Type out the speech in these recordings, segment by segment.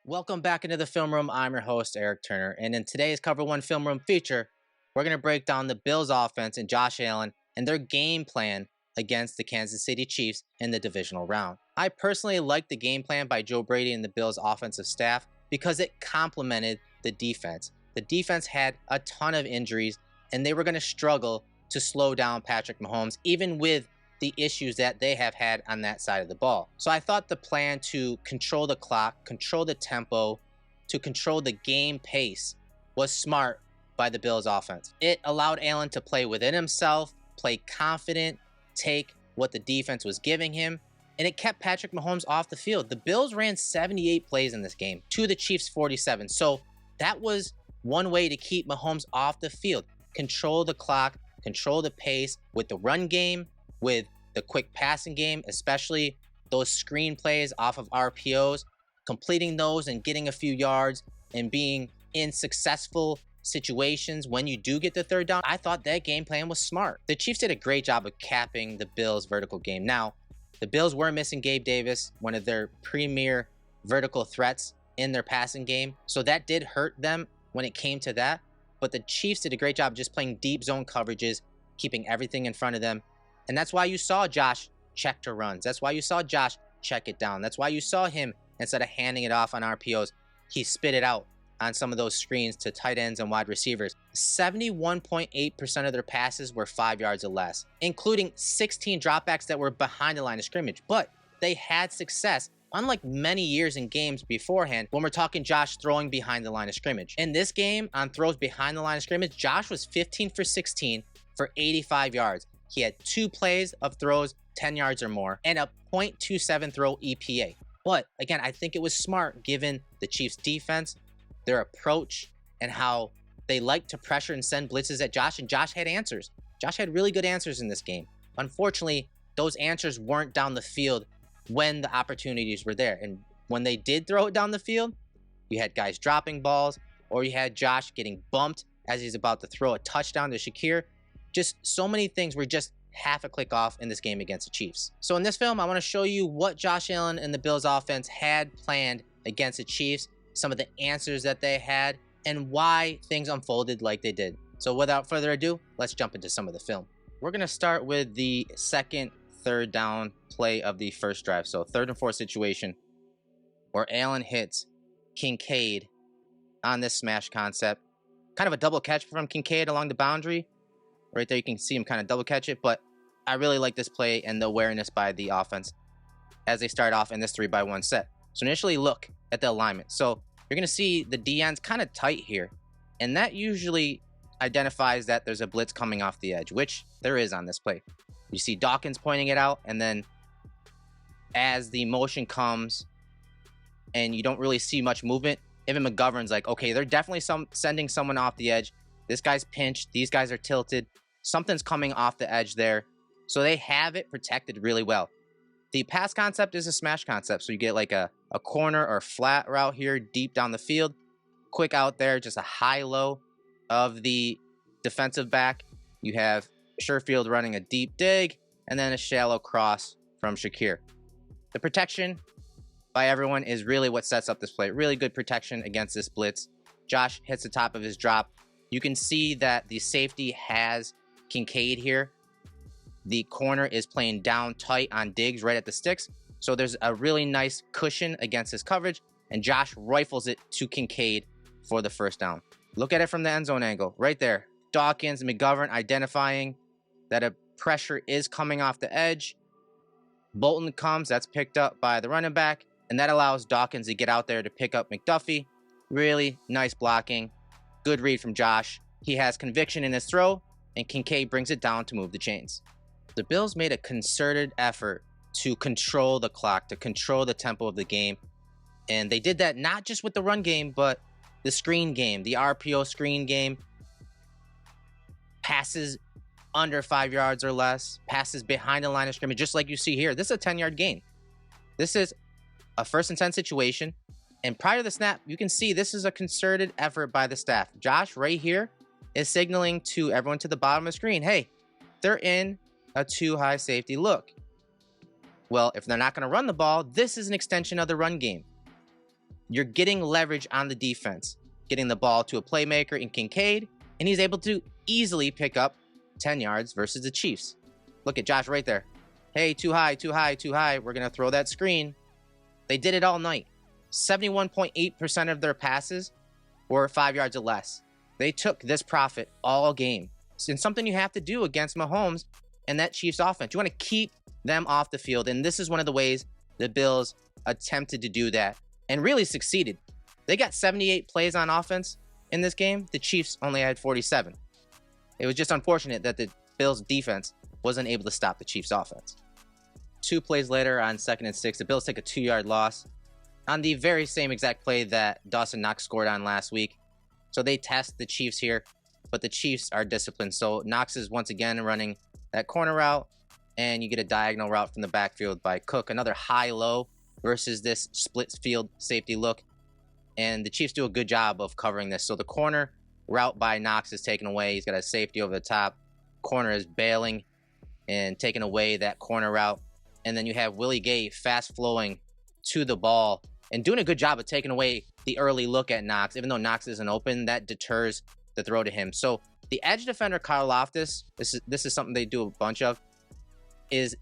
Welcome back into the film room. I'm your host, Eric Turner. And in today's Cover 1 Film Room feature, we're going to break down the Bills offense and Josh Allen and their game plan against the Kansas City Chiefs in the divisional round. I personally like the game plan by Joe Brady and the Bills offensive staff because it complemented the defense. The defense had a ton of injuries and they were going to struggle to slow down Patrick Mahomes, even with the issues that they have had on that side of the ball. So I thought the plan to control the clock, control the tempo, to control the game pace was smart by the Bills offense. It allowed Allen to play within himself, play confident, take what the defense was giving him, and it kept Patrick Mahomes off the field. The Bills ran 78 plays in this game to the Chiefs 47. So that was one way to keep Mahomes off the field. Control the clock, control the pace with the run game, with the quick passing game, especially those screen plays off of RPOs, completing those and getting a few yards and being in successful situations when you do get the third down. I thought that game plan was smart. The Chiefs did a great job of capping the Bills' vertical game. Now, the Bills were missing Gabe Davis, one of their premier vertical threats in their passing game. So that did hurt them when it came to that. But the Chiefs did a great job just playing deep zone coverages, keeping everything in front of them. And that's why you saw Josh check to runs. That's why you saw Josh check it down. That's why you saw him, instead of handing it off on RPOs, he spit it out on some of those screens to tight ends and wide receivers. 71.8% of their passes were 5 yards or less, including 16 dropbacks that were behind the line of scrimmage. But they had success, unlike many years in games beforehand, when we're talking Josh throwing behind the line of scrimmage. In this game, on throws behind the line of scrimmage, Josh was 15 for 16 for 85 yards. He had 2 plays of throws 10 yards or more and a .27 throw EPA. But again, I think it was smart given the Chiefs defense, their approach, and how they like to pressure and send blitzes at Josh, and Josh had answers. Josh had really good answers in this game. Unfortunately, those answers weren't down the field when the opportunities were there. And when they did throw it down the field, you had guys dropping balls, or you had Josh getting bumped as he's about to throw a touchdown to Shakir. Just so many things were just half a click off in this game against the Chiefs. So in this film, I want to show you what Josh Allen and the Bills offense had planned against the Chiefs, some of the answers that they had, and why things unfolded like they did. So without further ado, let's jump into some of the film. We're going to start with the second third down play of the first drive. So 3rd and 4 situation where Allen hits Kincaid on this smash concept. Kind of a double catch from Kincaid along the boundary. Right there, you can see him kind of double catch it, but I really like this play and the awareness by the offense as they start off in this 3-by-1 set. So initially look at the alignment. So you're going to see the DN's kind of tight here, and that usually identifies that there's a blitz coming off the edge, which there is on this play. You see Dawkins pointing it out, and then as the motion comes and you don't really see much movement, Evan McGovern's like, okay, they're definitely sending someone off the edge. This guy's pinched. These guys are tilted. Something's coming off the edge there. So they have it protected really well. The pass concept is a smash concept. So you get like a corner or flat route here deep down the field. Quick out there, just a high-low of the defensive back. You have Sheffield running a deep dig and then a shallow cross from Shakir. The protection by everyone is really what sets up this play. Really good protection against this blitz. Josh hits the top of his drop. You can see that the safety has Kincaid here. The corner is playing down tight on Diggs right at the sticks. So there's a really nice cushion against his coverage, and Josh rifles it to Kincaid for the first down. Look at it from the end zone angle right there. Dawkins, McGovern identifying that a pressure is coming off the edge. Bolton comes, that's picked up by the running back, and that allows Dawkins to get out there to pick up McDuffie. Really nice blocking. Good read from Josh. He has conviction in his throw, and Kincaid brings it down to move the chains. The Bills made a concerted effort to control the clock, to control the tempo of the game. And they did that not just with the run game, but the screen game, the RPO screen game. Passes under 5 yards or less, passes behind the line of scrimmage, just like you see here. This is a 10-yard gain. This is a 1st and 10 situation. And prior to the snap, you can see this is a concerted effort by the staff. Josh right here is signaling to everyone to the bottom of the screen, hey, they're in a too-high safety look. Well, if they're not going to run the ball, this is an extension of the run game. you're getting leverage on the defense, getting the ball to a playmaker in Kincaid, and he's able to easily pick up 10 yards versus the Chiefs. Look at Josh right there. Hey, too high, too high, too high. We're going to throw that screen. They did it all night. 71.8% of their passes were 5 yards or less. They took this profit all game. It's something you have to do against Mahomes and that Chiefs offense. You want to keep them off the field, and this is one of the ways the Bills attempted to do that and really succeeded. They got 78 plays on offense in this game. The Chiefs only had 47. It was just unfortunate that the Bills defense wasn't able to stop the Chiefs offense. 2 plays later on 2nd and 6, the Bills take a 2-yard loss on the very same exact play that Dawson Knox scored on last week. So they test the Chiefs here, but the Chiefs are disciplined. So Knox is once again running that corner route, and you get a diagonal route from the backfield by Cook. Another high-low versus this split field safety look. And the Chiefs do a good job of covering this. So the corner route by Knox is taken away. He's got a safety over the top. Corner is bailing and taking away that corner route. And then you have Willie Gay fast flowing to the ball and doing a good job of taking away the early look at Knox. Even though Knox isn't open, that deters the throw to him. So the edge defender, Karlaftis, this is something they do a bunch of, is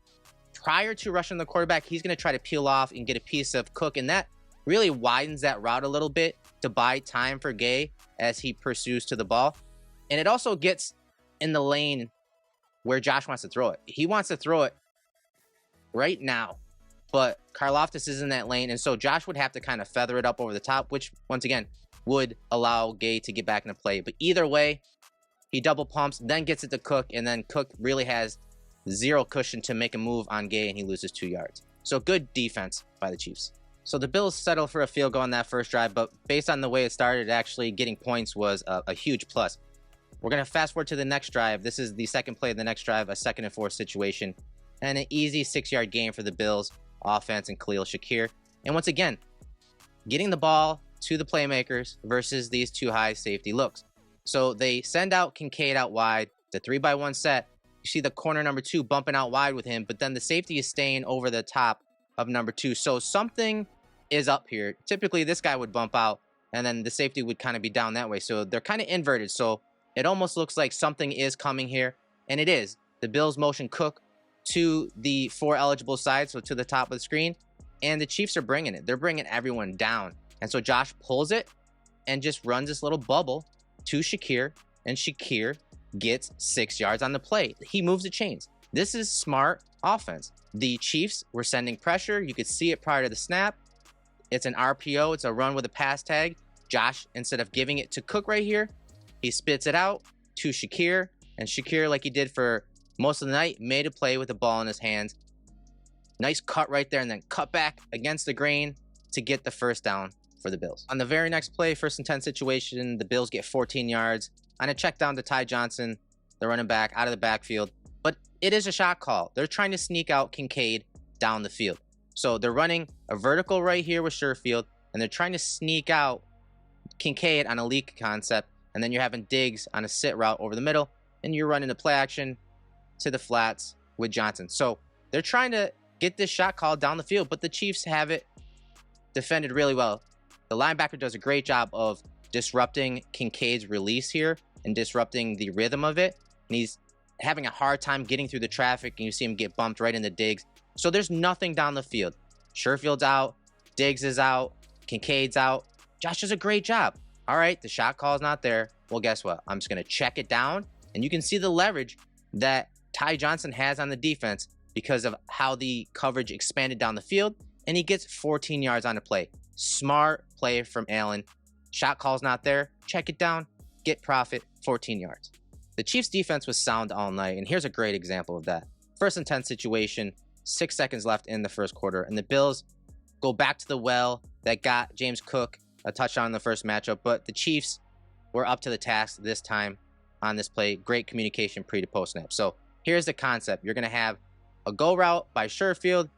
prior to rushing the quarterback, he's going to try to peel off and get a piece of Cook. And that really widens that route a little bit to buy time for Gay as he pursues to the ball. And it also gets in the lane where Josh wants to throw it. He wants to throw it right now, but Karlaftis is in that lane, and so Josh would have to kind of feather it up over the top, which once again would allow Gay to get back into play. But either way, he double pumps, then gets it to Cook, and then Cook really has zero cushion to make a move on Gay, and he loses 2 yards. So good defense by the Chiefs. So the Bills settle for a field goal on that first drive, but based on the way it started, actually getting points was a huge plus. We're going to fast forward to the next drive. This is the second play of the next drive, a 2nd and 4 situation, and an easy 6-yard gain for the Bills offense and Khalil Shakir. And once again, getting the ball to the playmakers versus these 2 high safety looks. So they send out Kincaid out wide, the 3-by-1 set. You see the corner number 2 bumping out wide with him, but then the safety is staying over the top of number 2. So something is up here. Typically, this guy would bump out, and then the safety would kind of be down that way. So they're kind of inverted. So it almost looks like something is coming here, and it is. The Bills motion Cook to the 4 eligible sides, so to the top of the screen, and the Chiefs are bringing it. They're bringing everyone down. And so Josh pulls it and just runs this little bubble to Shakir, and Shakir gets 6 yards on the play. He moves the chains. This is smart offense. The Chiefs were sending pressure. You could see it prior to the snap. It's an RPO. It's a run with a pass tag. Josh, instead of giving it to Cook right here, he spits it out to Shakir, and Shakir, like he did for most of the night, made a play with the ball in his hands. Nice cut right there, and then cut back against the grain to get the first down for the Bills. On the very next play, 1st and 10 situation, the Bills get 14 yards on a check down to Ty Johnson, the running back, out of the backfield. But it is a shot call. They're trying to sneak out Kincaid down the field. So they're running a vertical right here with Sheffield, and they're trying to sneak out Kincaid on a leak concept, and then you're having Diggs on a sit route over the middle, and you're running the play action to the flats with Johnson. So they're trying to get this shot called down the field, but the Chiefs have it defended really well. The linebacker does a great job of disrupting Kincaid's release here and disrupting the rhythm of it, and he's having a hard time getting through the traffic, and you see him get bumped right into Diggs. So there's nothing down the field. Sheffield's out, Diggs is out, Kincaid's out. Josh does a great job. All right, the shot call's not there. Well, guess what? I'm just going to check it down, and you can see the leverage that Ty Johnson has on the defense because of how the coverage expanded down the field, and he gets 14 yards on the play. Smart play from Allen. Shot call's not there. Check it down. Get profit. 14 yards. The Chiefs' defense was sound all night, and here's a great example of that. 1st and 10 situation, 6 seconds left in the first quarter, and the Bills go back to the well that got James Cook a touchdown in the first matchup, but the Chiefs were up to the task this time on this play. Great communication pre to post snap. So here's the concept. You're going to have a go route by Sheffield.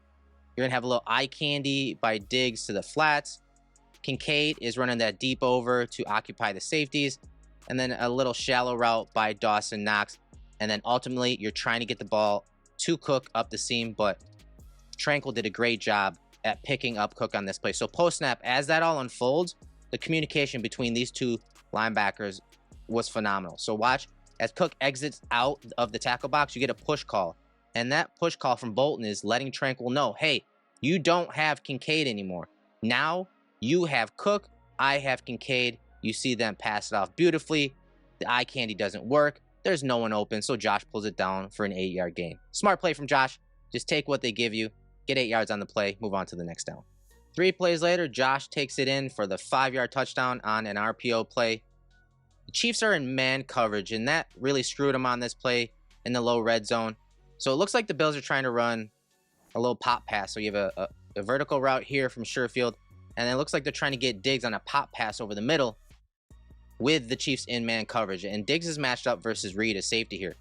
You're going to have a little eye candy by Diggs to the flats. Kincaid is running that deep over to occupy the safeties. And then a little shallow route by Dawson Knox. And then ultimately, you're trying to get the ball to Cook up the seam, but Tranquil did a great job at picking up Cook on this play. So post-snap, as that all unfolds, the communication between these two linebackers was phenomenal. So watch, as Cook exits out of the tackle box, you get a push call. And that push call from Bolton is letting Tranquil know, hey, you don't have Kincaid anymore. Now you have Cook, I have Kincaid. You see them pass it off beautifully. The eye candy doesn't work. There's no one open, so Josh pulls it down for an 8-yard gain. Smart play from Josh. Just take what they give you, get 8 yards on the play, move on to the next down. 3 plays later, Josh takes it in for the 5-yard touchdown on an RPO play. The Chiefs are in man coverage, and that really screwed them on this play in the low red zone. So it looks like the Bills are trying to run a little pop pass. So you have a vertical route here from Sheffield, and it looks like they're trying to get Diggs on a pop pass over the middle with the Chiefs in man coverage. And Diggs is matched up versus Reed as safety here.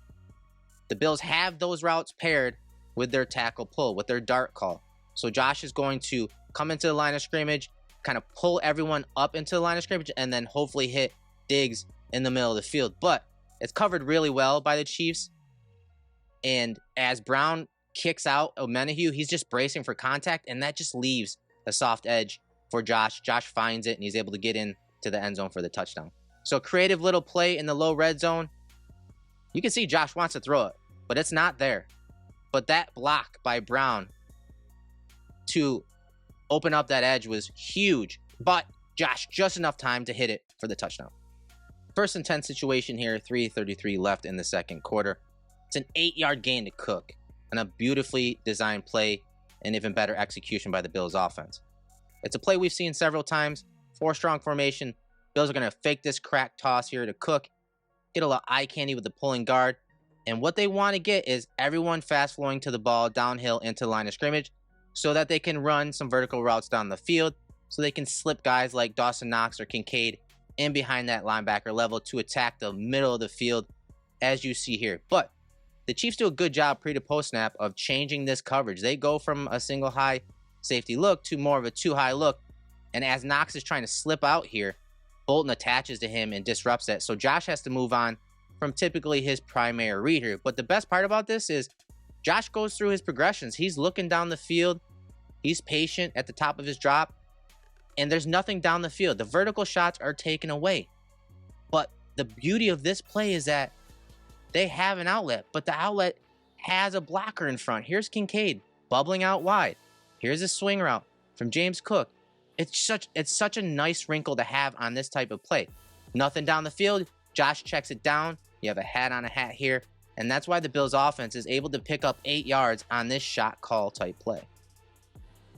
The Bills have those routes paired with their tackle pull, with their dart call. So Josh is going to come into the line of scrimmage, kind of pull everyone up into the line of scrimmage, and then hopefully hit Diggs in the middle of the field. But it's covered really well by the Chiefs. And as Brown kicks out O'Menahue, he's just bracing for contact, and that just leaves a soft edge for Josh. Josh finds it, and he's able to get in to the end zone for the touchdown. So creative little play in the low red zone. You can see Josh wants to throw it, but it's not there. But that block by Brown to open up that edge was huge. But Josh, just enough time to hit it for the touchdown. 1st and 10 situation here, 3:33 left in the second quarter. It's an 8-yard gain to Cook, and a beautifully designed play and even better execution by the Bills offense. It's a play we've seen several times. 4-strong formation. Bills are going to fake this crack toss here to Cook, get a little eye candy with the pulling guard. And what they want to get is everyone fast flowing to the ball downhill into the line of scrimmage so that they can run some vertical routes down the field, so they can slip guys like Dawson Knox or Kincaid in behind that linebacker level to attack the middle of the field, as you see here. But the Chiefs do a good job pre to post snap of changing this coverage. They go from a single high safety look to more of a 2-high look. And as Knox is trying to slip out here, Bolton attaches to him and disrupts that. So Josh has to move on from typically his primary read here. But the best part about this is Josh goes through his progressions. He's looking down the field. He's patient at the top of his drop. And there's nothing down the field. The vertical shots are taken away. But the beauty of this play is that they have an outlet, but the outlet has a blocker in front. Here's Kincaid bubbling out wide. Here's a swing route from James Cook. It's such a nice wrinkle to have on this type of play. Nothing down the field. Josh checks it down. You have a hat on a hat here. And that's why the Bills offense is able to pick up 8 yards on this shot call type play.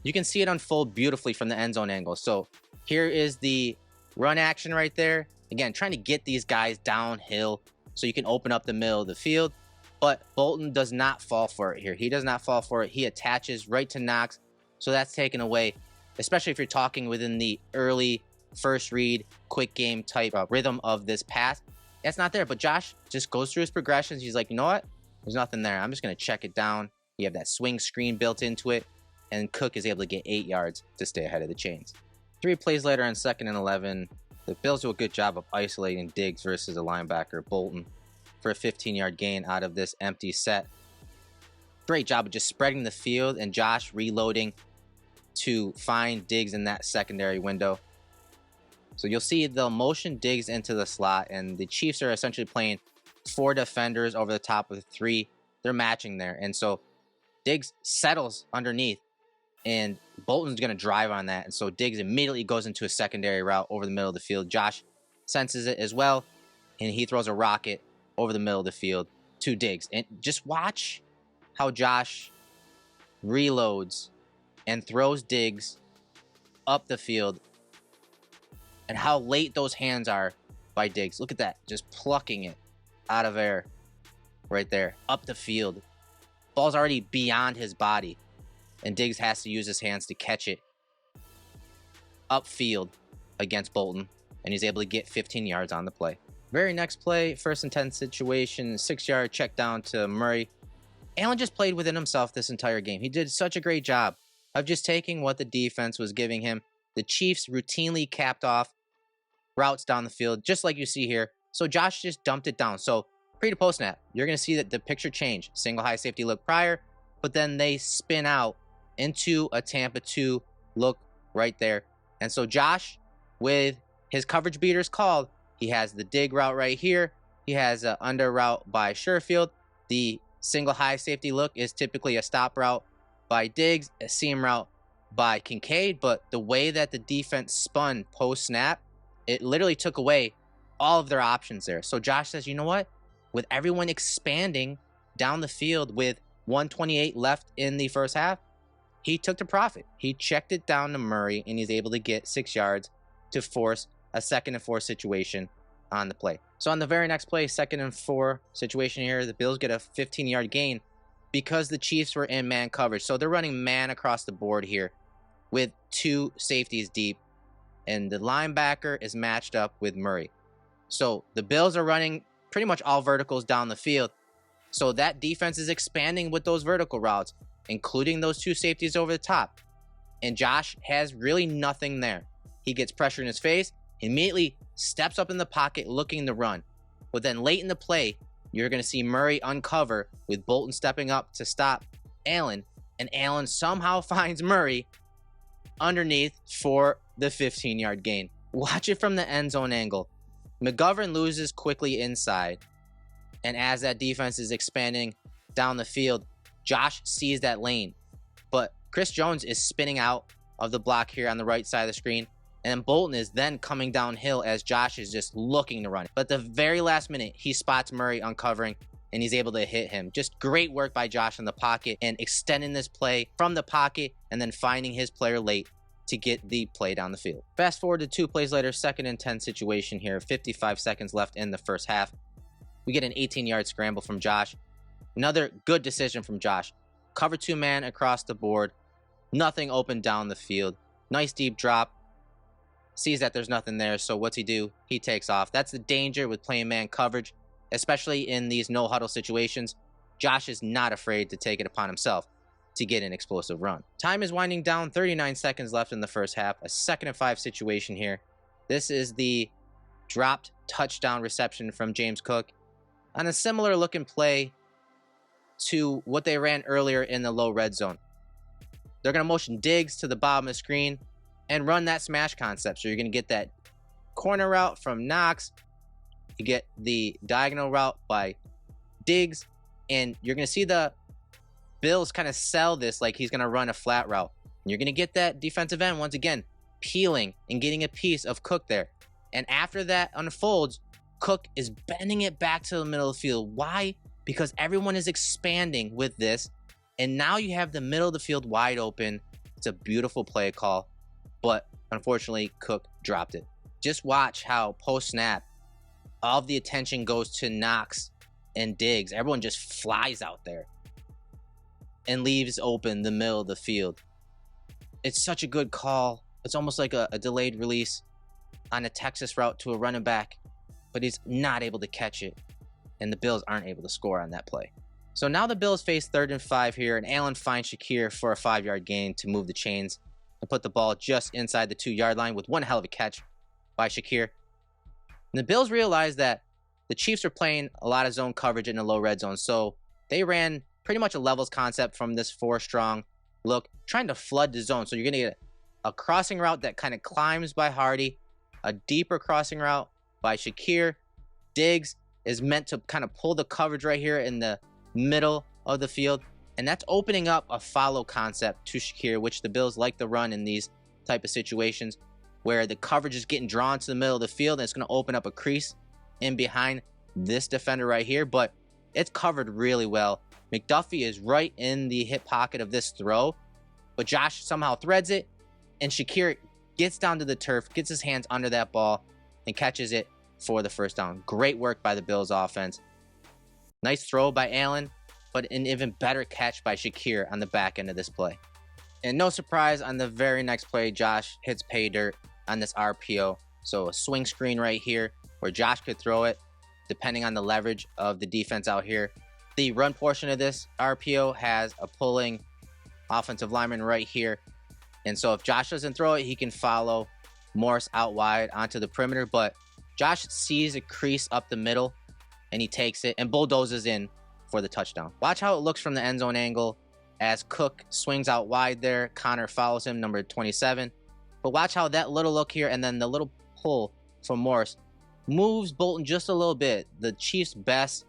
You can see it unfold beautifully from the end zone angle. So here is the run action right there. Again, trying to get these guys downhill so you can open up the middle of the field. But Bolton does not fall for it here. He does not fall for it. He attaches right to Knox. So that's taken away, especially if you're talking within the early first read, quick game type rhythm of this pass. That's not there. But Josh just goes through his progressions. He's like, you know what? There's nothing there. I'm just going to check it down. You have that swing screen built into it. And Cook is able to get 8 yards to stay ahead of the chains. 3 plays later on 2nd and 11, the Bills do a good job of isolating Diggs versus a linebacker, Bolton, for a 15-yard gain out of this empty set. Great job of just spreading the field and Josh reloading to find Diggs in that secondary window. So you'll see they'll motion Diggs into the slot, and the Chiefs are essentially playing 4 defenders over the top of 3. They're matching there. And so Diggs settles underneath, and Bolton's going to drive on that. And so Diggs immediately goes into a secondary route over the middle of the field. Josh senses it as well, and he throws a rocket over the middle of the field to Diggs. And just watch how Josh reloads and throws Diggs up the field, and how late those hands are by Diggs. Look at that, just plucking it out of air right there, up the field. Ball's already beyond his body, and Diggs has to use his hands to catch it upfield against Bolton, and he's able to get 15 yards on the play. Very next play, 1st and 10 situation, 6-yard check down to Murray. Allen just played within himself this entire game. He did such a great job of just taking what the defense was giving him. The Chiefs routinely capped off routes down the field, just like you see here. So Josh just dumped it down. So pre to post snap, you're going to see that the picture change. Single high safety look prior, but then they spin out into a Tampa 2 look right there. And so Josh, with his coverage beaters called, he has the dig route right here. He has an under route by Sheffield. The single high safety look is typically a stop route by Diggs, a seam route by Kincaid. But the way that the defense spun post snap, it literally took away all of their options there. So Josh says, you know what? With everyone expanding down the field with 1:28 left in the first half, he took the profit. He checked it down to Murray, and he's able to get 6 yards to force a 2nd and 4 situation on the play. So on the very next play, 2nd and 4 situation here, the Bills get a 15-yard gain because the Chiefs were in man coverage. So they're running man across the board here with 2 safeties deep, and the linebacker is matched up with Murray. So the Bills are running pretty much all verticals down the field. So that defense is expanding with those vertical routes, including those 2 safeties over the top. And Josh has really nothing there. He gets pressure in his face, immediately steps up in the pocket looking to run. But then late in the play, you're going to see Murray uncover with Bolton stepping up to stop Allen. And Allen somehow finds Murray underneath for the 15-yard gain. Watch it from the end zone angle. McGovern loses quickly inside. And as that defense is expanding down the field, Josh sees that lane. But Chris Jones is spinning out of the block here on the right side of the screen. And Bolton is then coming downhill as Josh is just looking to run. But at the very last minute, he spots Murray uncovering, and he's able to hit him. Just great work by Josh in the pocket and extending this play from the pocket and then finding his player late to get the play down the field. Fast forward to 2 plays later, 2nd and 10 situation here. 55 seconds left in the first half. We get an 18-yard scramble from Josh. Another good decision from Josh. Cover 2 man across the board. Nothing open down the field. Nice deep drop. Sees that there's nothing there, so what's he do? He takes off. That's the danger with playing man coverage, especially in these no-huddle situations. Josh is not afraid to take it upon himself to get an explosive run. Time is winding down, 39 seconds left in the first half. A 2nd and 5 situation here. This is the dropped touchdown reception from James Cook on a similar looking play to what they ran earlier in the low red zone. They're going to motion Diggs to the bottom of the screen and run that smash concept. So you're going to get that corner route from Knox. You get the diagonal route by Diggs. And you're going to see the Bills kind of sell this like he's going to run a flat route. And you're going to get that defensive end, once again, peeling and getting a piece of Cook there. And after that unfolds, Cook is bending it back to the middle of the field. Why? Because everyone is expanding with this. And now you have the middle of the field wide open. It's a beautiful play call. But unfortunately, Cook dropped it. Just watch how post-snap, all of the attention goes to Knox and Diggs. Everyone just flies out there and leaves open the middle of the field. It's such a good call. It's almost like a delayed release on a Texas route to a running back, but he's not able to catch it, and the Bills aren't able to score on that play. So now the Bills face 3rd and 5 here, and Allen finds Shakir for a 5-yard gain to move the chains and put the ball just inside the 2-yard line with one hell of a catch by Shakir. And the Bills realized that the Chiefs were playing a lot of zone coverage in the low red zone, so they ran pretty much a levels concept from this 4-strong look, trying to flood the zone. So you're going to get a crossing route that kind of climbs by Hardy, a deeper crossing route by Shakir. Diggs is meant to kind of pull the coverage right here in the middle of the field. And that's opening up a follow concept to Shakir, which the Bills like to run in these type of situations where the coverage is getting drawn to the middle of the field, and it's going to open up a crease in behind this defender right here. But it's covered really well. McDuffie is right in the hip pocket of this throw, but Josh somehow threads it, and Shakir gets down to the turf, gets his hands under that ball, and catches it for the first down. Great work by the Bills offense. Nice throw by Allen, but an even better catch by Shakir on the back end of this play. And no surprise, on the very next play, Josh hits pay dirt on this RPO. So a swing screen right here where Josh could throw it, depending on the leverage of the defense out here. The run portion of this RPO has a pulling offensive lineman right here. And so if Josh doesn't throw it, he can follow Morris out wide onto the perimeter. But Josh sees a crease up the middle, and he takes it and bulldozes in for the touchdown. Watch how it looks from the end zone angle. as Cook swings out wide there. Connor follows him, number 27. But watch how that little look here and then the little pull from Morris moves Bolton just a little bit. The Chiefs' best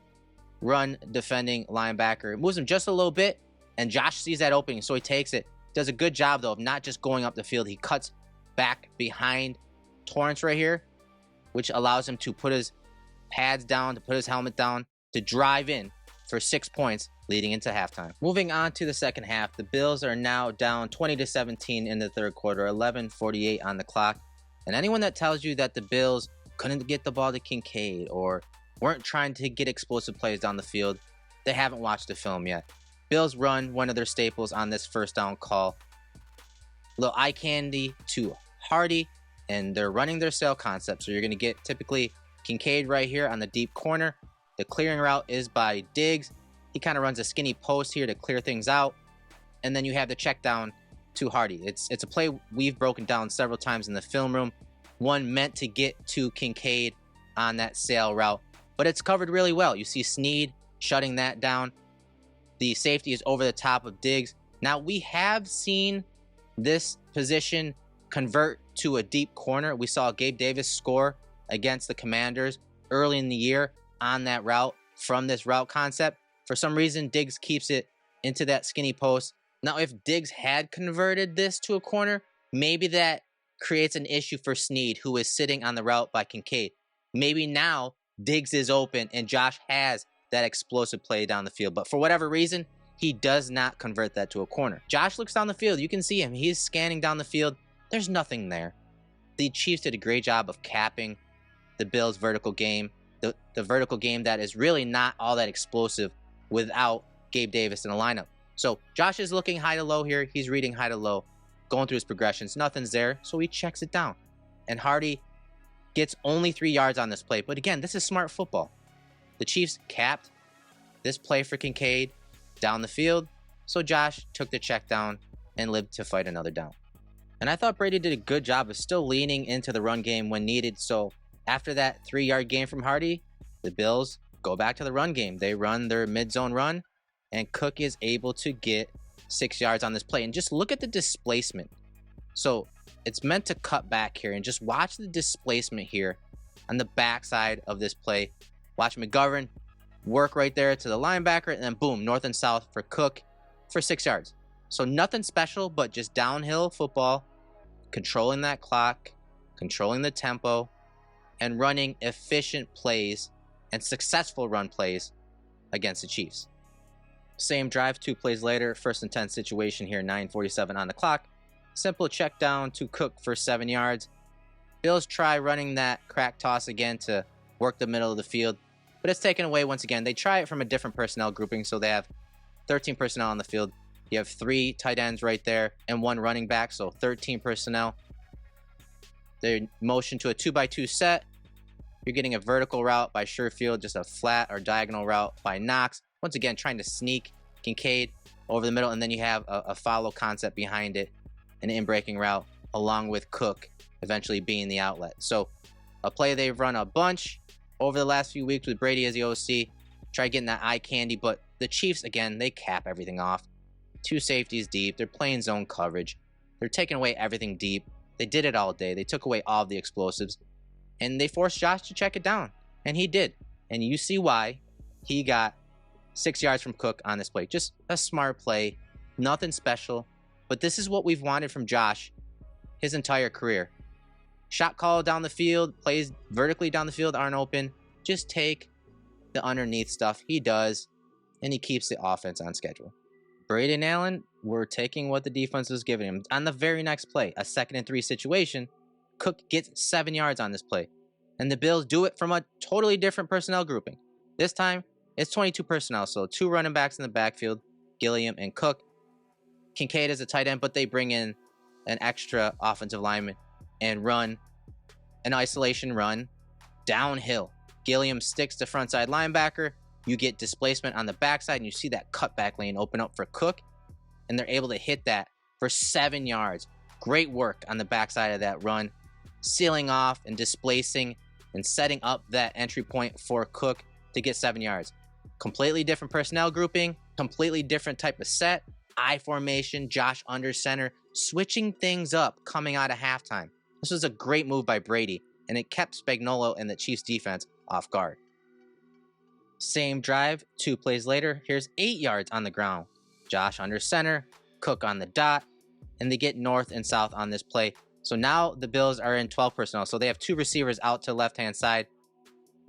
run defending linebacker moves him just a little bit, and Josh sees that opening, so he takes it. Does a good job, though, of not just going up the field. He cuts back behind Torrance right here, which allows him to put his pads down, to put his helmet down, to drive in for 6 points leading into halftime. Moving on to the second half, the Bills are now down 20-17 in the third quarter, 11:48 on the clock. And anyone that tells you that the Bills couldn't get the ball to Kincaid or weren't trying to get explosive plays down the field, they haven't watched the film yet. Bills run one of their staples on this first down call. Little eye candy to Hardy, and they're running their sail concept. So you're going to get typically Kincaid right here on the deep corner. The clearing route is by Diggs. He kind of runs a skinny post here to clear things out. And then you have the check down to Hardy. It's a play we've broken down several times in the film room. One meant to get to Kincaid on that sail route, but it's covered really well. You see Snead shutting that down. The safety is over the top of Diggs. Now, we have seen this position convert to a deep corner. We saw Gabe Davis score against the Commanders early in the year on that route from this route concept. For some reason, Diggs keeps it into that skinny post. Now, if Diggs had converted this to a corner, maybe that creates an issue for Snead, who is sitting on the route by Kincaid. Maybe now Diggs is open and Josh has that explosive play down the field. But for whatever reason, he does not convert that to a corner. Josh looks down the field. You can see him. He's scanning down the field. There's nothing there. The Chiefs did a great job of capping the Bills' vertical game. The vertical game that is really not all that explosive without Gabe Davis in the lineup. So Josh is looking high to low here. He's reading high to low, going through his progressions. Nothing's there, so he checks it down. And Hardy gets only 3 yards on this play. But again, this is smart football. The Chiefs capped this play for Kincaid down the field, so Josh took the check down and lived to fight another down. And I thought Brady did a good job of still leaning into the run game when needed. So after that 3-yard gain from Hardy, the Bills go back to the run game. They run their mid-zone run, and Cook is able to get 6 yards on this play. And just look at the displacement. So it's meant to cut back here, and just watch the displacement here on the backside of this play. Watch McGovern work right there to the linebacker, and then boom, north and south for Cook for 6 yards. So nothing special, but just downhill football, controlling that clock, controlling the tempo, and running efficient plays and successful run plays against the Chiefs. Same drive, 2 plays later, 1st and 10 situation here, 9:47 on the clock. Simple check down to Cook for 7 yards. Bills try running that crack toss again to work the middle of the field, but it's taken away once again. They try it from a different personnel grouping, so they have 13 personnel on the field. You have 3 tight ends right there and 1 running back, so 13 personnel. They motion to a 2x2 set. You're getting a vertical route by Sheffield, just a flat or diagonal route by Knox. Once again, trying to sneak Kincaid over the middle, and then you have a follow concept behind it, an in-breaking route, along with Cook eventually being the outlet. So a play they've run a bunch over the last few weeks with Brady as the OC. Try getting that eye candy, but the Chiefs, again, they cap everything off. 2 safeties deep. They're playing zone coverage. They're taking away everything deep. They did it all day. They took away all of the explosives, and they forced Josh to check it down, and he did. And you see why. He got 6 yards from Cook on this play. Just a smart play, nothing special, but this is what we've wanted from Josh his entire career. Shot call down the field, plays vertically down the field aren't open. Just take the underneath stuff. He does, and he keeps the offense on schedule. Brady and Allen were taking what the defense was giving him. On the very next play, a 2nd and 3 situation, Cook gets 7 yards on this play. And the Bills do it from a totally different personnel grouping. This time, it's 22 personnel, so 2 running backs in the backfield, Gilliam and Cook. Kincaid is a tight end, but they bring in an extra offensive lineman and run an isolation run downhill. Gilliam sticks to frontside linebacker. You get displacement on the backside, and you see that cutback lane open up for Cook, and they're able to hit that for 7 yards. Great work on the backside of that run, sealing off and displacing and setting up that entry point for Cook to get 7 yards. Completely different personnel grouping, completely different type of set. I formation, Josh under center, switching things up coming out of halftime. This was a great move by Brady, and it kept Spagnuolo and the Chiefs defense off guard. Same drive, 2 plays later, here's 8 yards on the ground. Josh under center, Cook on the dot, and they get north and south on this play. So now the Bills are in 12 personnel. So they have 2 receivers out to the left-hand side.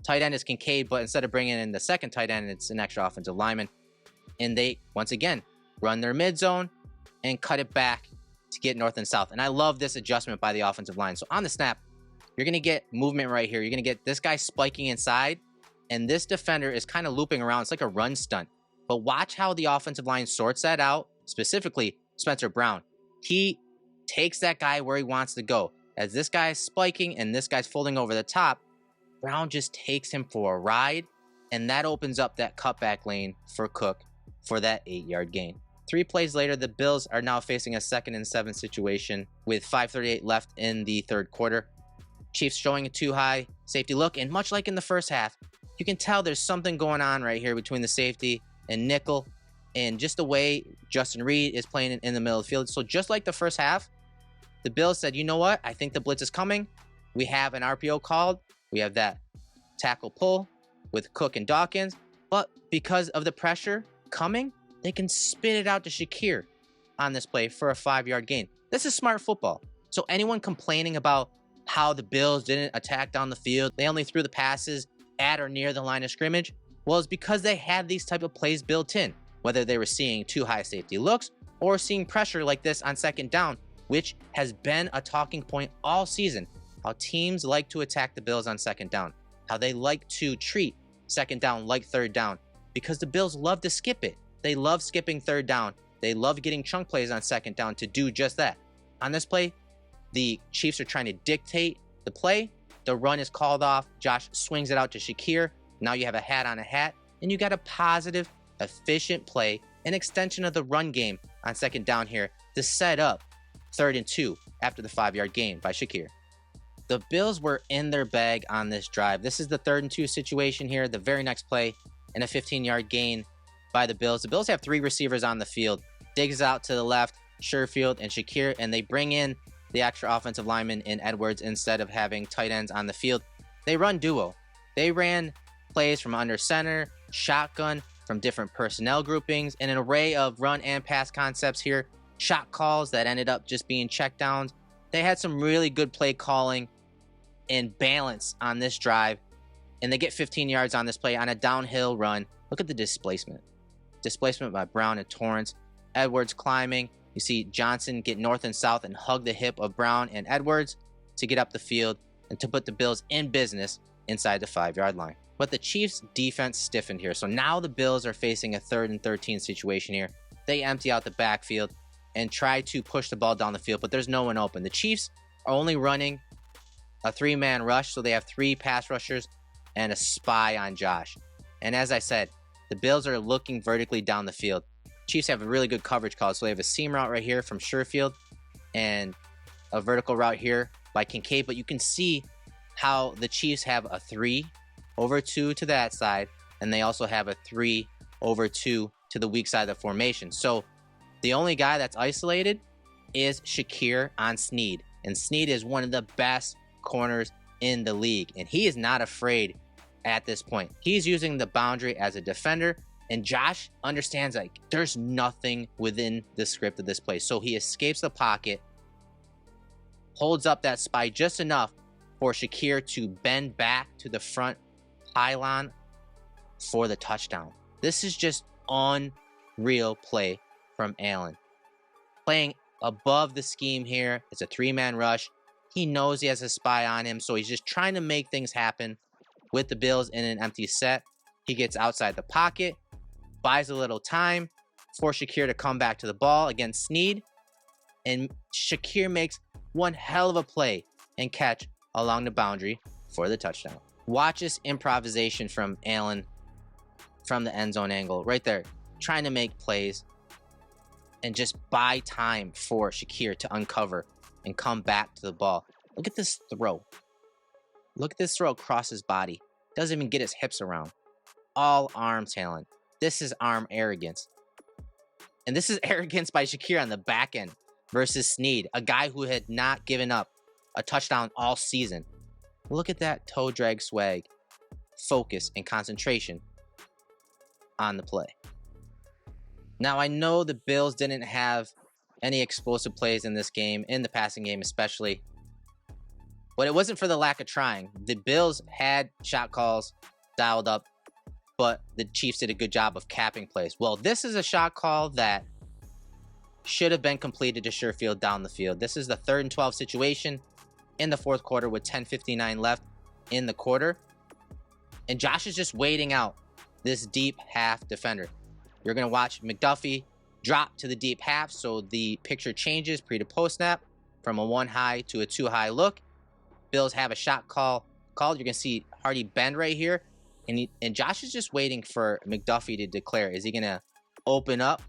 Tight end is Kincaid, but instead of bringing in the second tight end, it's an extra offensive lineman. And they, once again, run their mid zone and cut it back to get north and south. And I love this adjustment by the offensive line. So on the snap, you're going to get movement right here. You're going to get this guy spiking inside, and this defender is kind of looping around. It's like a run stunt. But watch how the offensive line sorts that out, specifically Spencer Brown. He takes that guy where he wants to go. As this guy is spiking and this guy's folding over the top, Brown just takes him for a ride, and that opens up that cutback lane for Cook for that 8-yard gain. 3 plays later, the Bills are now facing a 2nd and 7 situation with 5:38 left in the third quarter. Chiefs showing a too high safety look, and much like in the first half, you can tell there's something going on right here between the safety and nickel, and just the way Justin Reed is playing in the middle of the field. So just like the first half, the Bills said, you know what? I think the blitz is coming. We have an RPO called. We have that tackle pull with Cook and Dawkins. But because of the pressure coming, they can spit it out to Shakir on this play for a 5-yard gain. This is smart football. So anyone complaining about how the Bills didn't attack down the field, they only threw the passes at or near the line of scrimmage, well, it's because they had these type of plays built in, whether they were seeing too high safety looks or seeing pressure like this on second down, which has been a talking point all season. How teams like to attack the Bills on second down, how they like to treat second down like third down, because the Bills love to skip it. They love skipping third down. They love getting chunk plays on second down to do just that. On this play, the Chiefs are trying to dictate the play. The run is called off. Josh swings it out to Shakir. Now you have a hat on a hat, and you got a positive, efficient play, an extension of the run game on second down here to set up 3rd and 2 after the 5-yard gain by Shakir. The Bills were in their bag on this drive. This is the 3rd and 2 situation here. The very next play, and a 15-yard gain by the Bills. The Bills have 3 receivers on the field. Diggs out to the left, Sheffield and Shakir, and they bring in the extra offensive lineman in Edwards instead of having tight ends on the field. They run duo. They ran plays from under center, shotgun, from different personnel groupings, and an array of run and pass concepts here. Shot calls that ended up just being checkdowns. They had some really good play calling and balance on this drive, and they get 15 yards on this play on a downhill run. Look at the displacement. Displacement by Brown and Torrance. Edwards climbing. You see Johnson get north and south and hug the hip of Brown and Edwards to get up the field and to put the Bills in business inside the 5-yard line. But the Chiefs' defense stiffened here. So now the Bills are facing a 3rd and 13 situation here. They empty out the backfield and try to push the ball down the field, but there's no one open. The Chiefs are only running a 3-man rush, so they have 3 pass rushers and a spy on Josh. And as I said, the Bills are looking vertically down the field. Chiefs have a really good coverage call, so they have a seam route right here from Sheffield and a vertical route here by Kincaid, but you can see how the Chiefs have a 3 over 2 to that side, and they also have a 3 over 2 to the weak side of the formation. So the only guy that's isolated is Shakir on Snead, and Snead is one of the best corners in the league, and he is not afraid at this point. He's using the boundary as a defender, and Josh understands like there's nothing within the script of this play, so he escapes the pocket, holds up that spy just enough for Shakir to bend back to the front pylon for the touchdown. This is just unreal play from Allen. Playing above the scheme here. It's a 3-man rush. He knows he has a spy on him, so he's just trying to make things happen with the Bills in an empty set. He gets outside the pocket, buys a little time for Shakir to come back to the ball against Snead, and Shakir makes one hell of a play and catch along the boundary for the touchdown. Watch this improvisation from Allen from the end zone angle right there, trying to make plays and just buy time for Shakir to uncover and come back to the ball. Look at this throw. Look at this throw across his body. Doesn't even get his hips around. All arm talent. This is arm arrogance. And this is arrogance by Shakir on the back end versus Snead, a guy who had not given up a touchdown all season. Look at that toe drag swag, focus, and concentration on the play. Now, I know the Bills didn't have any explosive plays in this game, in the passing game especially, but it wasn't for the lack of trying. The Bills had shot calls dialed up, but the Chiefs did a good job of capping plays. Well, this is a shot call that should have been completed to Sheffield down the field. This is the 3rd and 12 situation in the fourth quarter with 10:59 left in the quarter. And Josh is just waiting out this deep half defender. You're going to watch McDuffie drop to the deep half, so the picture changes pre to post snap from a 1 high to a 2 high look. Bills have a shot called. You're going to see Hardy bend right here. And Josh is just waiting for McDuffie to declare. Is he going to open up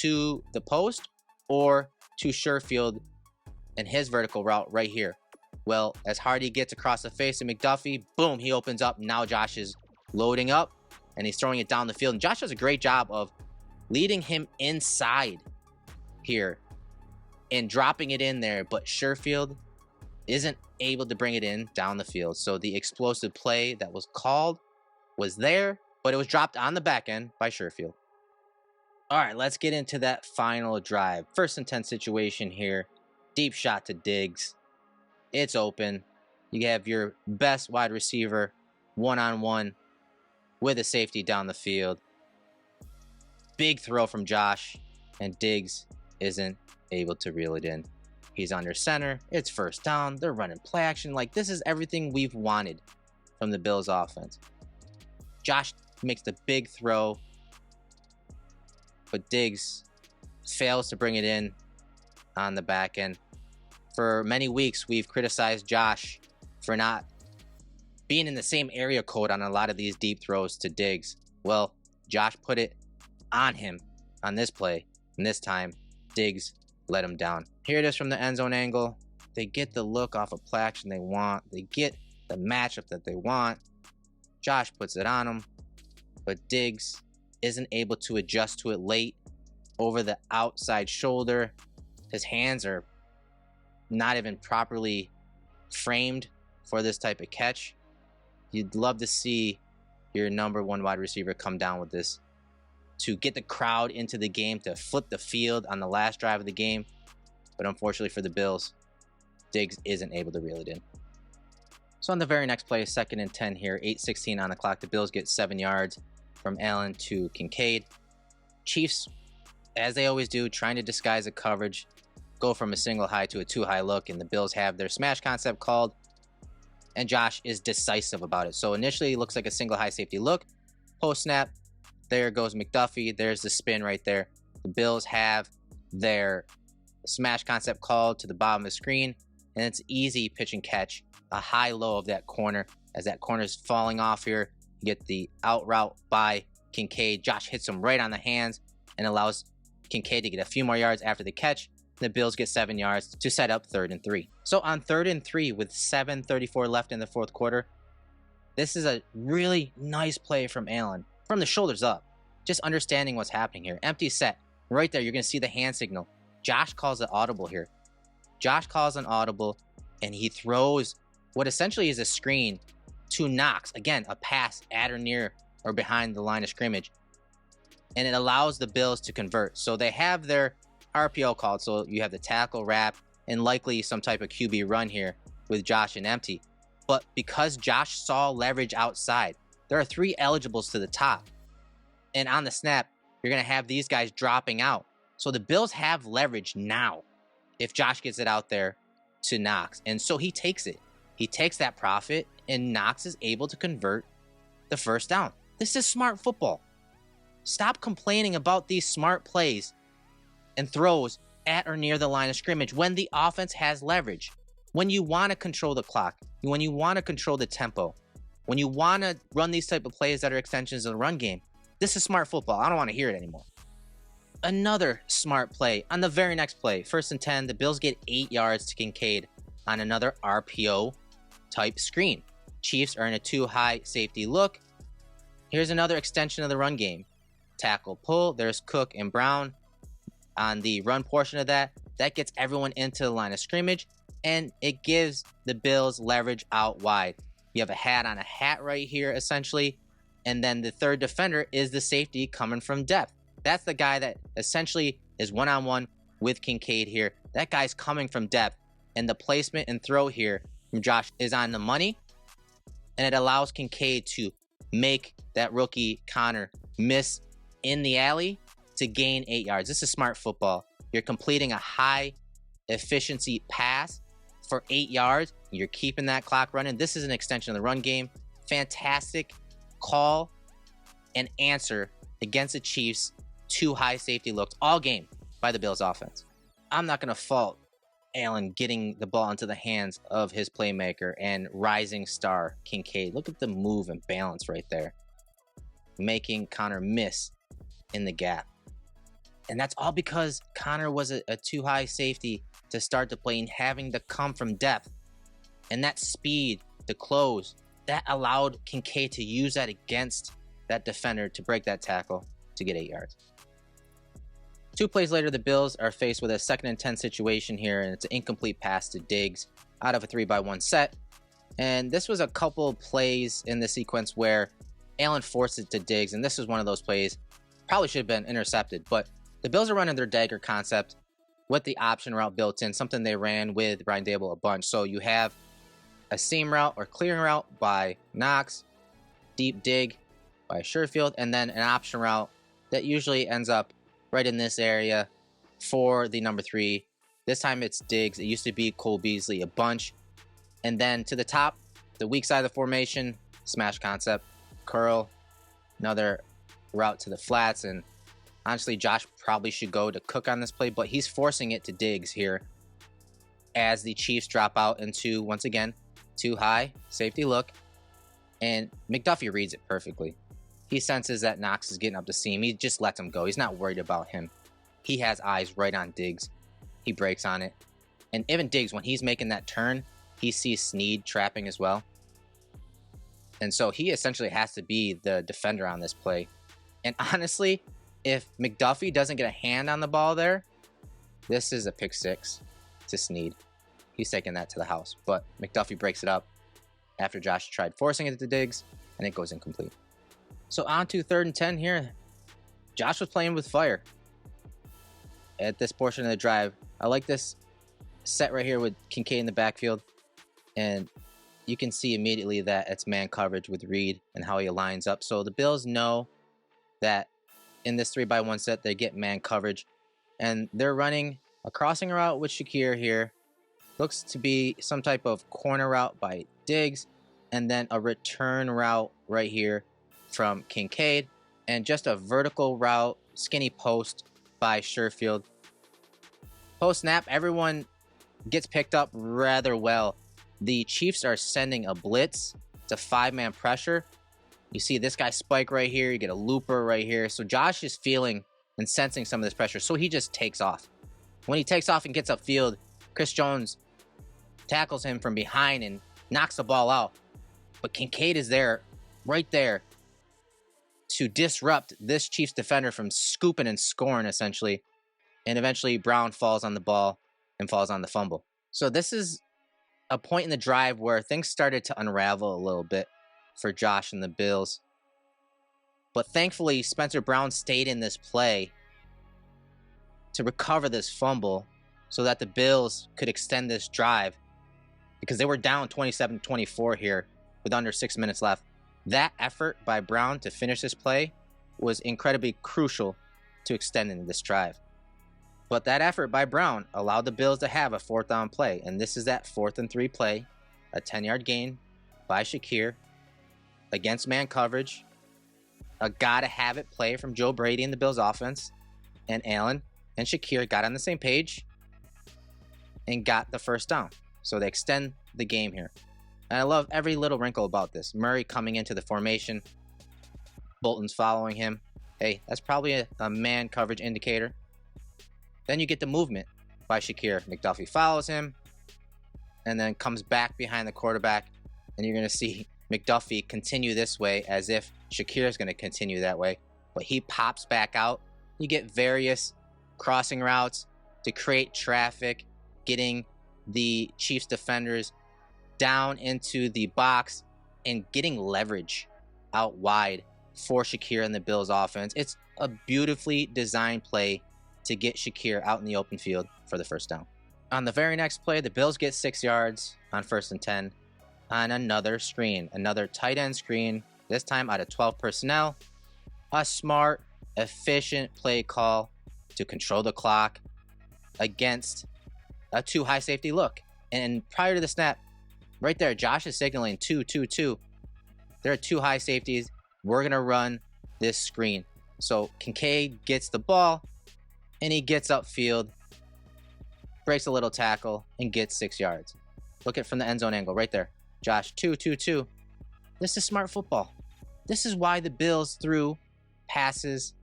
to the post or to Sheffield and his vertical route right here? Well, as Hardy gets across the face of McDuffie, boom, he opens up. Now Josh is loading up and he's throwing it down the field. And Josh does a great job of leading him inside here and dropping it in there. But Sheffield isn't able to bring it in down the field. So the explosive play that was called was there, but it was dropped on the back end by Sheffield. All right, let's get into that final drive. 1st and 10 situation here. Deep shot to Diggs. It's open. You have your best wide receiver one-on-one with a safety down the field. Big throw from Josh, and Diggs isn't able to reel it in. He's under center. It's 1st down. They're running play action. Like, this is everything we've wanted from the Bills offense. Josh makes the big throw, but Diggs fails to bring it in on the back end. For many weeks, we've criticized Josh for not being in the same area code on a lot of these deep throws to Diggs. Well, Josh put it on him on this play, and this time, Diggs let him down. Here it is from the end zone angle. They get the look off of play action they want. They get the matchup that they want. Josh puts it on him, but Diggs isn't able to adjust to it late over the outside shoulder. His hands are not even properly framed for this type of catch. You'd love to see your number 1 wide receiver come down with this to get the crowd into the game, to flip the field on the last drive of the game. But unfortunately for the Bills, Diggs isn't able to reel it in. So on the very next play, 2nd and 10 here, 8:16 on the clock. The Bills get 7 yards from Allen to Kincaid. Chiefs, as they always do, trying to disguise the coverage, go from a single high to a 2 high look, and the Bills have their smash concept called, and Josh is decisive about it. So initially, it looks like a single high safety look. Post snap, there goes McDuffie. There's the spin right there. The Bills have their smash concept called to the bottom of the screen, and it's easy pitch and catch, a high-low of that corner. As that corner is falling off here, you get the out route by Kincaid. Josh hits him right on the hands and allows Kincaid to get a few more yards after the catch. The Bills get 7 yards to set up 3rd and 3. So on 3rd and 3 with 7:34 left in the fourth quarter, this is a really nice play from Allen. From the shoulders up, just understanding what's happening here. Empty set. Right there, you're going to see the hand signal. Josh calls it audible here. Josh calls an audible, and he throws what essentially is a screen to Knox. Again, a pass at or near or behind the line of scrimmage. And it allows the Bills to convert. So they have their RPO called. So you have the tackle, wrap, and likely some type of QB run here with Josh and empty. But because Josh saw leverage outside, there are 3 eligibles to the top. And on the snap, you're going to have these guys dropping out. So the Bills have leverage now if Josh gets it out there to Knox. And so he takes it. He takes that profit, and Knox is able to convert the 1st down. This is smart football. Stop complaining about these smart plays and throws at or near the line of scrimmage when the offense has leverage. When you want to control the clock, when you want to control the tempo, when you want to run these type of plays that are extensions of the run game, this is smart football. I don't want to hear it anymore. Another smart play on the very next play, 1st and 10, the Bills get 8 yards to Kincaid on another RPO type screen. Chiefs are in a 2 high safety look. Here's another extension of the run game. Tackle pull. There's Cook and Brown. on the run portion of that. That gets everyone into the line of scrimmage, and it gives the Bills leverage out wide. You have a hat on a hat right here, essentially, and then the third defender is the safety coming from depth. That's the guy that essentially is one-on-one with Kincaid here. That guy's coming from depth, and the placement and throw here from Josh is on the money, and it allows Kincaid to make that rookie Connor miss in the alley to gain 8 yards. This is smart football. You're completing a high efficiency pass for 8 yards. You're keeping that clock running. This is an extension of the run game. Fantastic call and answer against the Chiefs. 2 high safety looks all game by the Bills offense. I'm not going to fault Allen getting the ball into the hands of his playmaker and rising star Kincaid. Look at the move and balance right there, making Connor miss in the gap. And that's all because Connor was a too high safety to start the play and having to come from depth. And that speed to close, that allowed Kincaid to use that against that defender to break that tackle to get 8 yards. 2 plays later, the Bills are faced with a 2nd and 10 situation here, and it's an incomplete pass to Diggs out of a 3-by-1 set. And this was a couple plays in the sequence where Allen forced it to Diggs, and this was one of those plays. Probably should have been intercepted, but the Bills are running their dagger concept with the option route built in, something they ran with Brian Dable a bunch. So you have a seam route or clearing route by Knox, deep dig by Sheffield, and then an option route that usually ends up right in this area for the number 3. This time it's Diggs. It used to be Cole Beasley a bunch. And then to the top, the weak side of the formation, smash concept, curl, another route to the flats. And honestly, Josh probably should go to Cook on this play, but he's forcing it to Diggs here as the Chiefs drop out into, once again, too high safety look. And McDuffie reads it perfectly. He senses that Knox is getting up the seam. He just lets him go. He's not worried about him. He has eyes right on Diggs. He breaks on it. And even Diggs, when he's making that turn, he sees Snead trapping as well. And so he essentially has to be the defender on this play. And honestly, if McDuffie doesn't get a hand on the ball there, this is a pick 6 to Snead. He's taking that to the house. But McDuffie breaks it up after Josh tried forcing it to Diggs, and it goes incomplete. So on to 3rd and 10 here. Josh was playing with fire at this portion of the drive. I like this set right here with Kincaid in the backfield. And you can see immediately that it's man coverage with Reed and how he lines up. So the Bills know that in this 3-by-1 set, they get man coverage. And they're running a crossing route with Shakir here. Looks to be some type of corner route by Diggs. And then a return route right here from Kincaid, and just a vertical route, skinny post by Sheffield. Post snap, everyone gets picked up rather well. The Chiefs are sending a blitz. It's a 5-man pressure. You see this guy spike right here. You get a looper right here. So Josh is feeling and sensing some of this pressure, so he just takes off. When he takes off and gets upfield, Chris Jones tackles him from behind and knocks the ball out. But Kincaid is there, right there, to disrupt this Chiefs defender from scooping and scoring, essentially. And eventually Brown falls on the ball and falls on the fumble. So this is a point in the drive where things started to unravel a little bit for Josh and the Bills. But thankfully, Spencer Brown stayed in this play to recover this fumble so that the Bills could extend this drive, because they were down 27-24 here with under 6 minutes left. That effort by Brown to finish this play was incredibly crucial to extending this drive. But that effort by Brown allowed the Bills to have a 4th down play. And this is that 4th and 3 play, a 10-yard gain by Shakir against man coverage. A gotta-have-it play from Joe Brady in the Bills offense. And Allen and Shakir got on the same page and got the 1st down. So they extend the game here. And I love every little wrinkle about this. Murray coming into the formation. Bolton's following him. Hey, that's probably a man coverage indicator. Then you get the movement by Shakir. McDuffie follows him and then comes back behind the quarterback. And you're going to see McDuffie continue this way as if Shakir is going to continue that way. But he pops back out. You get various crossing routes to create traffic, getting the Chiefs defenders down into the box and getting leverage out wide for Shakir and the Bills offense. It's a beautifully designed play to get Shakir out in the open field for the first down. On the very next play, the Bills get 6 yards on 1st and 10 on another screen, another tight end screen, this time out of 12 personnel. A smart, efficient play call to control the clock against a 2 high safety look. And prior to the snap, right there, Josh is signaling 2-2-2. There are 2 high safeties. We're going to run this screen. So Kincaid gets the ball, and he gets upfield, breaks a little tackle, and gets 6 yards. Look at from the end zone angle right there. Josh, 2-2-2. This is smart football. This is why the Bills threw passes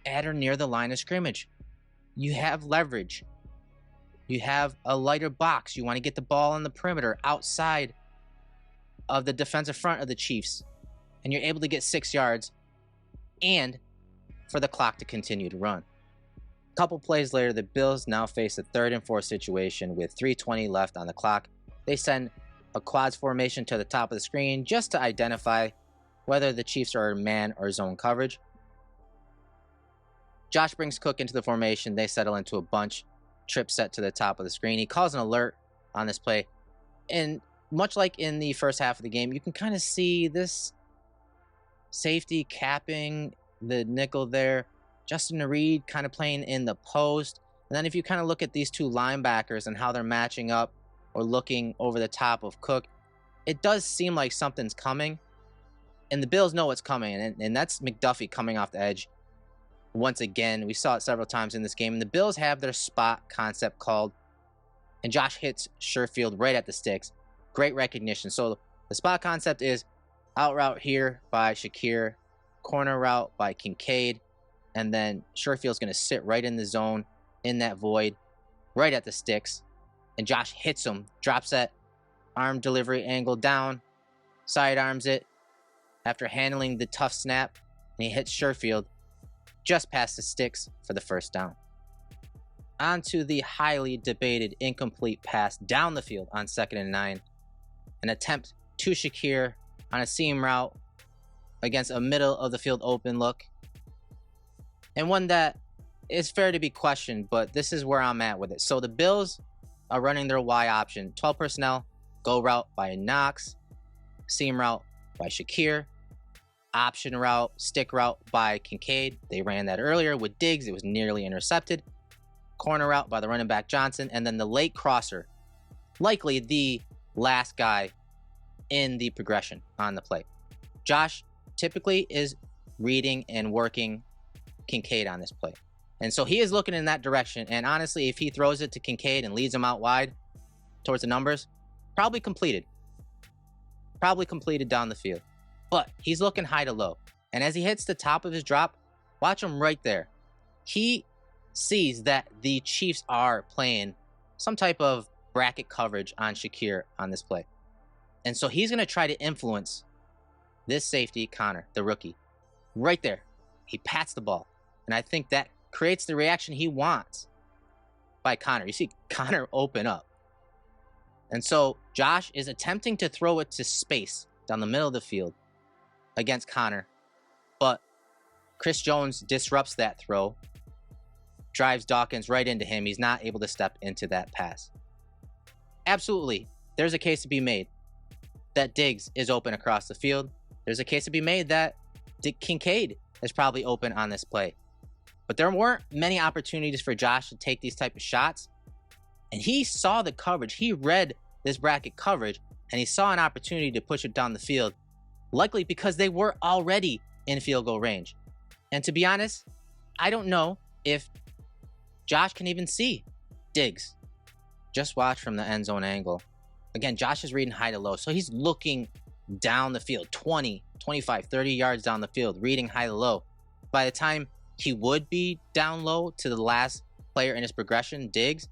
at or near the line of scrimmage. You have leverage. You have a lighter box. You want to get the ball on the perimeter outside of the defensive front of the Chiefs. And you're able to get 6 yards and for the clock to continue to run. A couple plays later, the Bills now face a 3rd and 4 situation with 3:20 left on the clock. They send a quads formation to the top of the screen just to identify whether the Chiefs are in man or zone coverage. Josh brings Cook into the formation. They settle into a bunch trip set to the top of the screen. He calls an alert on this play. And much like in the first half of the game, you can kind of see this safety capping the nickel there. Justin Reed kind of playing in the post. And then if you kind of look at these 2 linebackers and how they're matching up or looking over the top of Cook, it does seem like something's coming. And the Bills know what's coming. And that's McDuffie coming off the edge. Once again, we saw it several times in this game. And the Bills have their spot concept called. And Josh hits Sheffield right at the sticks. Great recognition. So the spot concept is out route here by Shakir, corner route by Kincaid, and then Sherfield's going to sit right in the zone, in that void, right at the sticks. And Josh hits him, drops that arm delivery angle down, sidearms it after handling the tough snap, and he hits Sherfield just past the sticks for the first down. On to the highly debated incomplete pass down the field on 2nd and 9. An attempt to Shakir on a seam route against a middle of the field open look. And one that is fair to be questioned, but this is where I'm at with it. So the Bills are running their Y option. 12 personnel, go route by Knox, seam route by Shakir, option route, stick route by Kincaid. They ran that earlier with Diggs. It was nearly intercepted. Corner route by the running back Johnson, and then the late crosser, likely the last guy in the progression on the play. Josh typically is reading and working Kincaid on this play. And so he is looking in that direction. And honestly, if he throws it to Kincaid and leads him out wide towards the numbers, probably completed. Probably completed down the field. But he's looking high to low. And as he hits the top of his drop, watch him right there. He sees that the Chiefs are playing some type of bracket coverage on Shakir on this play. And so he's going to try to influence this safety, Connor, the rookie. Right there. He pats the ball. And I think that creates the reaction he wants by Connor. You see Connor open up. And so Josh is attempting to throw it to space down the middle of the field against Connor. But Chris Jones disrupts that throw, drives Dawkins right into him. He's not able to step into that pass. Absolutely, there's a case to be made that Diggs is open across the field. There's a case to be made that Kincaid is probably open on this play. But there weren't many opportunities for Josh to take these type of shots. And he saw the coverage. He read this bracket coverage, and he saw an opportunity to push it down the field, likely because they were already in field goal range. And to be honest, I don't know if Josh can even see Diggs. Just watch from the end zone angle. Again, Josh is reading high to low, so he's looking down the field, 20, 25, 30 yards down the field, reading high to low. By the time he would be down low to the last player in his progression, Diggs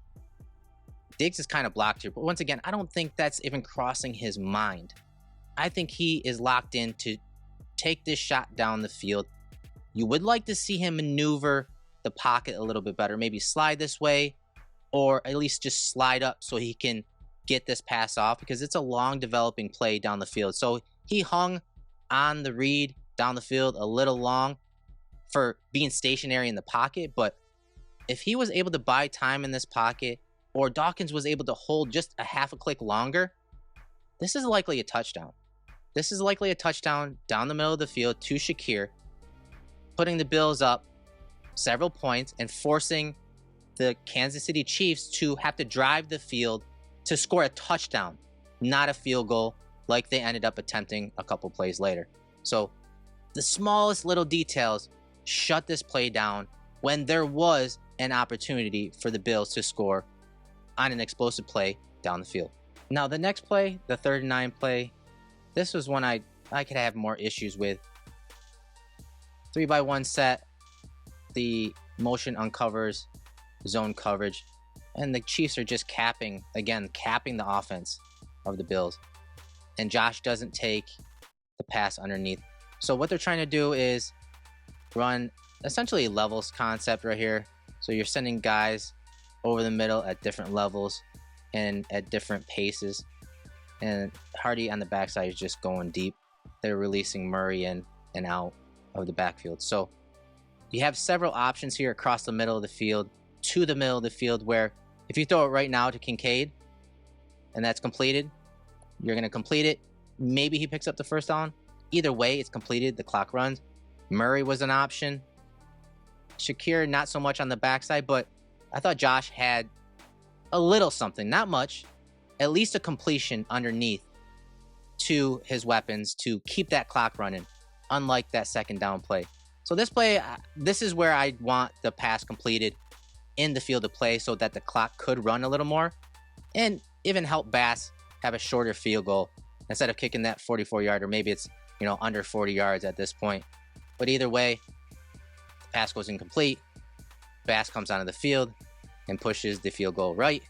is kind of blocked here. But once again, I don't think that's even crossing his mind. I think he is locked in to take this shot down the field. You would like to see him maneuver the pocket a little bit better. Maybe slide this way, or at least just slide up so he can get this pass off, because it's a long developing play down the field. So he hung on the read down the field a little long for being stationary in the pocket, but if he was able to buy time in this pocket, or Dawkins was able to hold just a half a click longer, this is likely a touchdown. This is likely a touchdown down the middle of the field to Shakir, putting the Bills up several points and forcing the Kansas City Chiefs to have to drive the field to score a touchdown, not a field goal like they ended up attempting a couple plays later. So the smallest little details shut this play down when there was an opportunity for the Bills to score on an explosive play down the field. Now the next play, the 3rd and 9 play, this was one I could have more issues with. 3-by-1 set, the motion uncovers zone coverage, and the Chiefs are just capping the offense of the Bills. And Josh doesn't take the pass underneath. So what they're trying to do is run essentially a levels concept right here. So you're sending guys over the middle at different levels and at different paces. And Hardy on the backside is just going deep. They're releasing Murray in and out of the backfield. So you have several options here across the middle of the field, to the middle of the field, where if you throw it right now to Kincaid and that's completed, you're going to complete it. Maybe he picks up the first down. Either way, it's completed. The clock runs. Murray was an option. Shakir, not so much on the backside, but I thought Josh had a little something, not much, at least a completion underneath to his weapons to keep that clock running, unlike that 2nd down play. So this play, this is where I want the pass completed in the field of play so that the clock could run a little more and even help Bass have a shorter field goal instead of kicking that 44-yarder. Maybe it's, under 40 yards at this point. But either way, the pass goes incomplete. Bass comes onto the field and pushes the field goal right,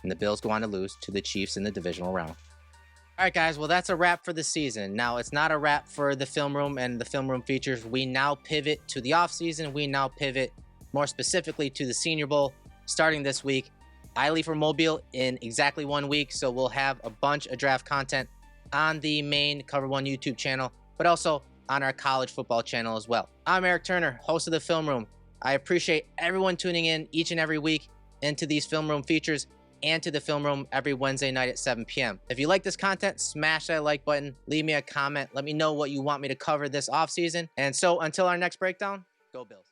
and the Bills go on to lose to the Chiefs in the divisional round. All right, guys, well, that's a wrap for the season. Now, it's not a wrap for the film room and the film room features. We now pivot to the offseason. We now pivot more specifically to the Senior Bowl starting this week. I leave for Mobile in exactly 1 week, so we'll have a bunch of draft content on the main Cover One YouTube channel, but also on our college football channel as well. I'm Eric Turner, host of the Film Room. I appreciate everyone tuning in each and every week into these Film Room features and to the Film Room every Wednesday night at 7 p.m. If you like this content, smash that like button, leave me a comment, let me know what you want me to cover this offseason. And so until our next breakdown, go Bills.